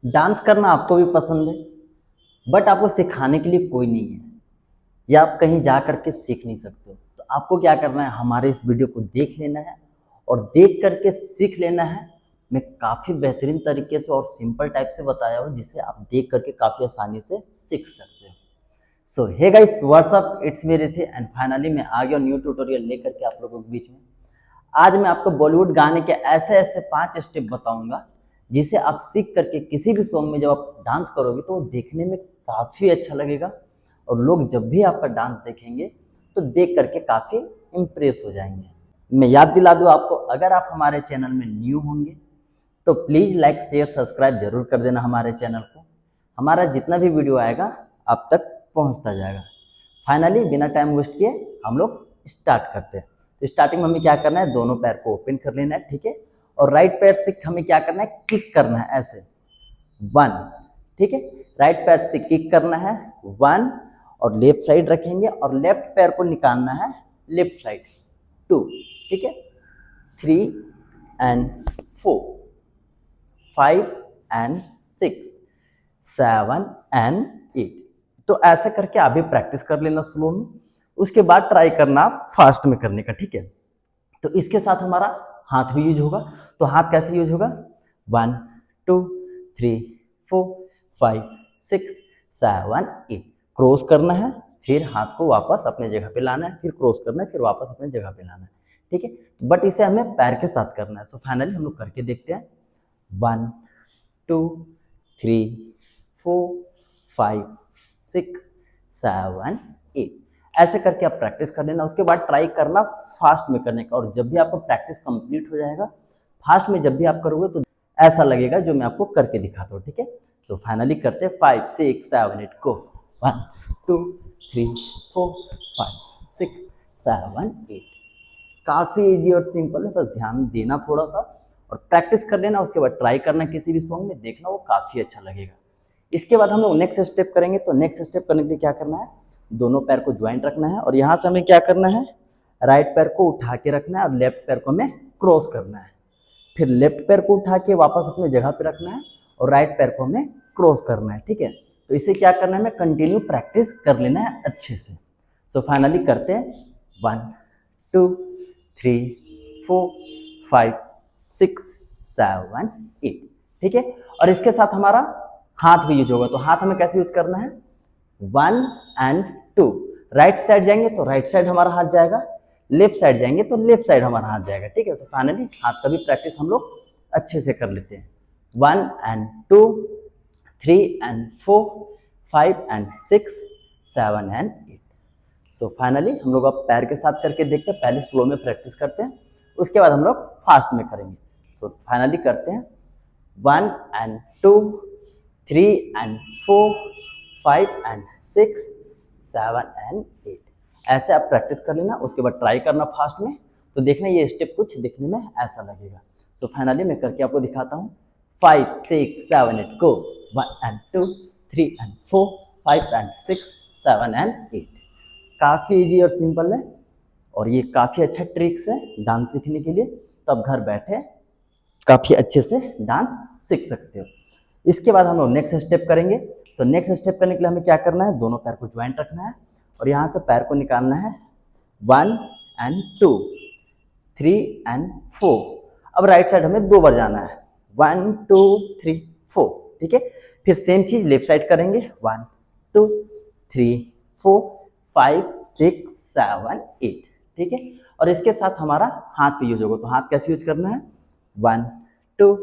Dance करना आपको भी पसंद है, बट आपको सिखाने के लिए कोई नहीं है, या आप कहीं जा करके सीख नहीं सकते हो। तो आपको क्या करना है, हमारे इस वीडियो को देख लेना है और देख करके सीख लेना है। मैं काफ़ी बेहतरीन तरीके से और सिंपल टाइप से बताया हूँ, जिसे आप देख करके काफ़ी आसानी से सीख सकते हो। So hey guys, what's up, it's me Rishi and finally मैं आ गया न्यू ट्यूटोरियल लेकर के आप लोगों के बीच में। आज मैं आपको बॉलीवुड गाने के ऐसे ऐसे 5 स्टेप बताऊंगा, जिसे आप सीख करके किसी भी सॉन्ग में जब आप डांस करोगे तो वो देखने में काफ़ी अच्छा लगेगा, और लोग जब भी आपका डांस देखेंगे तो देख करके काफ़ी इम्प्रेस हो जाएंगे। मैं याद दिला दूँ आपको, अगर आप हमारे चैनल में न्यू होंगे तो प्लीज़ लाइक शेयर सब्सक्राइब जरूर कर देना हमारे चैनल को। हमारा जितना भी वीडियो आएगा आप तक पहुंचता जाएगा। फाइनली बिना टाइम वेस्ट किए हम लोग स्टार्ट करते हैं। तो स्टार्टिंग में हमें क्या करना है, दोनों पैर को ओपन कर लेना है, ठीक है। और राइट पैर से हमें क्या करना है, किक करना है ऐसे 1, ठीक है। राइट पैर से किक करना है 1, और लेफ्ट साइड रखेंगे और लेफ्ट पैर को निकालना है लेफ्ट साइड 2, ठीक है। 3 एंड 4, 5 एंड 6, 7 एंड 8। तो ऐसा करके आप भी प्रैक्टिस कर लेना स्लो में, उसके बाद ट्राई करना आप फास्ट में करने का, ठीक है। तो इसके साथ हमारा हाथ भी यूज होगा। तो हाथ कैसे यूज होगा, 1 2 3 4 5 6 7 8। क्रॉस करना है, फिर हाथ को वापस अपने जगह पे लाना है, फिर क्रॉस करना है, फिर वापस अपने जगह पे लाना है, ठीक है। बट इसे हमें पैर के साथ करना है। सो फाइनली हम लोग करके देखते हैं। 1 2 3 4 5 6 7 8। ऐसे करके आप प्रैक्टिस कर लेना। उसके बाद ट्राई करना फास्ट में करने का, और जब भी आपका प्रैक्टिस कंप्लीट हो जाएगा, फास्ट में जब भी आप करोगे तो ऐसा लगेगा जो मैं आपको करके दिखाता हूँ, ठीक है। सो फाइनली करते हैं 5 6 7 8 को। 1 2 3 4 5 6 7 8। काफ़ी इजी और सिंपल है, बस ध्यान देना थोड़ा सा और प्रैक्टिस कर लेना। उसके बाद ट्राई करना किसी भी सॉन्ग में, देखना वो काफ़ी अच्छा लगेगा। इसके बाद हम लोग नेक्स्ट स्टेप करेंगे। तो नेक्स्ट स्टेप करने के लिए क्या करना है, दोनों पैर को ज्वाइंट रखना है, और यहाँ से हमें क्या करना है, राइट पैर को उठा के रखना है और लेफ्ट पैर को हमें क्रॉस करना है। फिर लेफ्ट पैर को उठा के वापस अपने जगह पे रखना है और राइट पैर को हमें क्रॉस करना है, ठीक है। तो इसे क्या करना है, हमें कंटिन्यू प्रैक्टिस कर लेना है अच्छे से। सो फाइनली करते हैं। 1 2 3 4 5 6 7 8, ठीक है। और इसके साथ हमारा हाथ भी यूज होगा। तो हाथ हमें कैसे यूज करना है, 1 एंड 2। राइट साइड जाएंगे तो राइट साइड हमारा हाथ जाएगा, लेफ्ट साइड जाएंगे तो लेफ्ट साइड हमारा हाथ जाएगा, ठीक है। सो फाइनली हाथ का भी प्रैक्टिस हम लोग अच्छे से कर लेते हैं। 1 and 2 3 and 4 5 and 6 7 and 8। So finally हम लोग अब पैर के साथ करके देखते हैं। पहले स्लो में प्रैक्टिस करते हैं, उसके बाद हम लोग फास्ट में करेंगे। सो फाइनली करते हैं। 1 एंड 2 3 एंड 4 5 एंड 6 7 एंड 8। ऐसे आप प्रैक्टिस कर लेना, उसके बाद ट्राई करना फास्ट में, तो देखना ये स्टेप कुछ दिखने में ऐसा लगेगा। सो फाइनली मैं करके आपको दिखाता हूँ। 5 6 7 8 गो। 1 एंड 2 3 एंड 4 5 एंड 6 7 एंड 8। काफ़ी इजी और सिंपल है, और ये काफ़ी अच्छा ट्रिक्स है डांस सीखने के लिए। तो आप घर बैठे काफ़ी अच्छे से डांस सीख सकते हो। इसके बाद हम लोग नेक्स्ट स्टेप करेंगे। तो नेक्स्ट स्टेप करने के लिए हमें क्या करना है, दोनों पैर को ज्वाइंट रखना है और यहाँ से पैर को निकालना है 1 एंड 2 3 एंड 4। अब राइट साइड हमें 2 बार जाना है, 1 2 3 4, ठीक है। फिर सेम चीज लेफ्ट साइड करेंगे, 1 2 3 4 5 6 7 8, ठीक है। और इसके साथ हमारा हाथ भी यूज होगा। तो हाथ कैसे यूज करना है, 1 2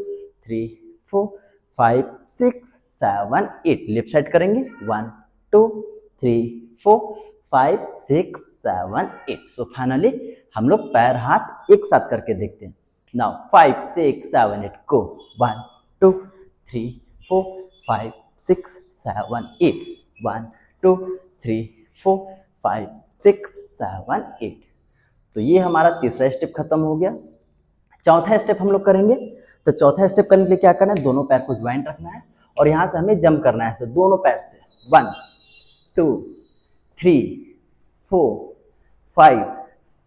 3 4 5 6 7 8। लेफ्ट साइड करेंगे, 1 2 3 4 5 6 7 8। सो फाइनली हम लोग पैर हाथ एक साथ करके देखते हैं। नाउ 5 6 7 8 गो। 1 2 3 4 5 6 7 8। 1 2 3 4 5 6 7 8। तो ये हमारा तीसरा स्टेप खत्म हो गया। चौथा स्टेप हम लोग करेंगे। तो चौथा स्टेप करने के लिए क्या करना है, दोनों पैर को ज्वाइंट रखना है और यहाँ से हमें जंप करना है, दोनों पैर से 1 2 3 4 5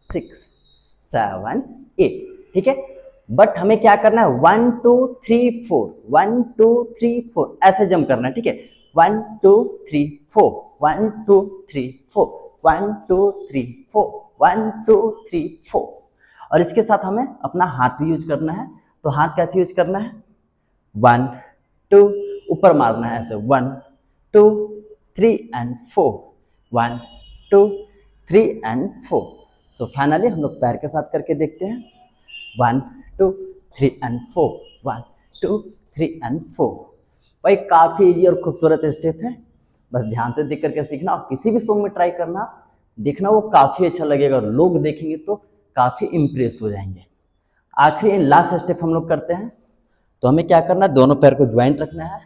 6 7 8, ठीक है। बट हमें क्या करना है 1 2 3 4, 1 2 3 4 ऐसे जंप करना है, ठीक है। 1 2 3 4, 1 2 3 4, 1 2 3 4, 1 2 3 4। और इसके साथ हमें अपना हाथ भी यूज करना है। तो हाथ कैसे यूज करना है, 1 2 ऊपर मारना है ऐसे, 1 2 3 एंड 4, 1 2 3 एंड 4। सो फाइनली हम लोग पैर के साथ करके देखते हैं, 1 2 3 एंड 4, 1 2 3 एंड 4। भाई काफ़ी इजी और खूबसूरत स्टेप है, बस ध्यान से देख करके सीखना और किसी भी सॉन्ग में ट्राई करना, देखना वो काफ़ी अच्छा लगेगा और लोग देखेंगे तो काफ़ी इम्प्रेस हो जाएंगे। आखिरी लास्ट स्टेप हम लोग करते हैं। तो हमें क्या करना है, दोनों पैर को ज्वाइंट रखना है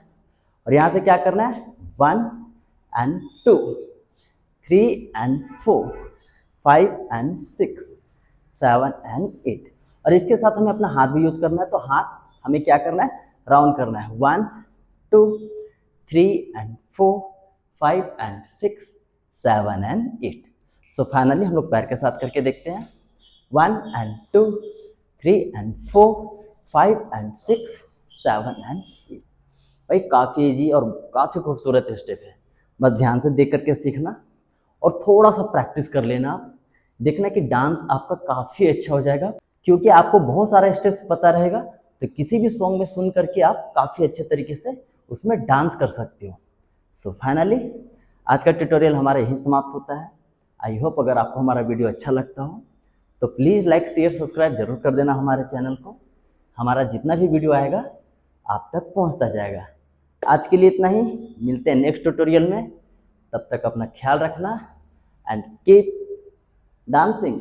और यहाँ से क्या करना है, 1 एंड 2 3 एंड 4 5 एंड 6 7 एंड 8। और इसके साथ हमें अपना हाथ भी यूज करना है। तो हाथ हमें क्या करना है, राउंड करना है, 1 2 3 and 4 5 and 6 7 and 8। So finally हम लोग पैर के साथ करके देखते हैं, 1 एंड 2 3 एंड 4 5 एंड 6 7 एंड 8। भाई काफ़ी इजी और काफ़ी खूबसूरत स्टेप है, बस ध्यान से देख करके सीखना और थोड़ा सा प्रैक्टिस कर लेना। आप देखना कि डांस आपका काफ़ी अच्छा हो जाएगा, क्योंकि आपको बहुत सारा स्टेप्स पता रहेगा तो किसी भी सॉन्ग में सुन करके आप काफ़ी अच्छे तरीके से उसमें डांस कर सकते हो। सो फाइनली आज का ट्यूटोरियल हमारा यही समाप्त होता है। आई होप अगर आपको हमारा वीडियो अच्छा लगता हो तो प्लीज़ लाइक शेयर सब्सक्राइब जरूर कर देना हमारे चैनल को। हमारा जितना भी वीडियो आएगा आप तक पहुंचता जाएगा। आज के लिए इतना ही, मिलते हैं नेक्स्ट ट्यूटोरियल में। तब तक अपना ख्याल रखना एंड कीप डांसिंग।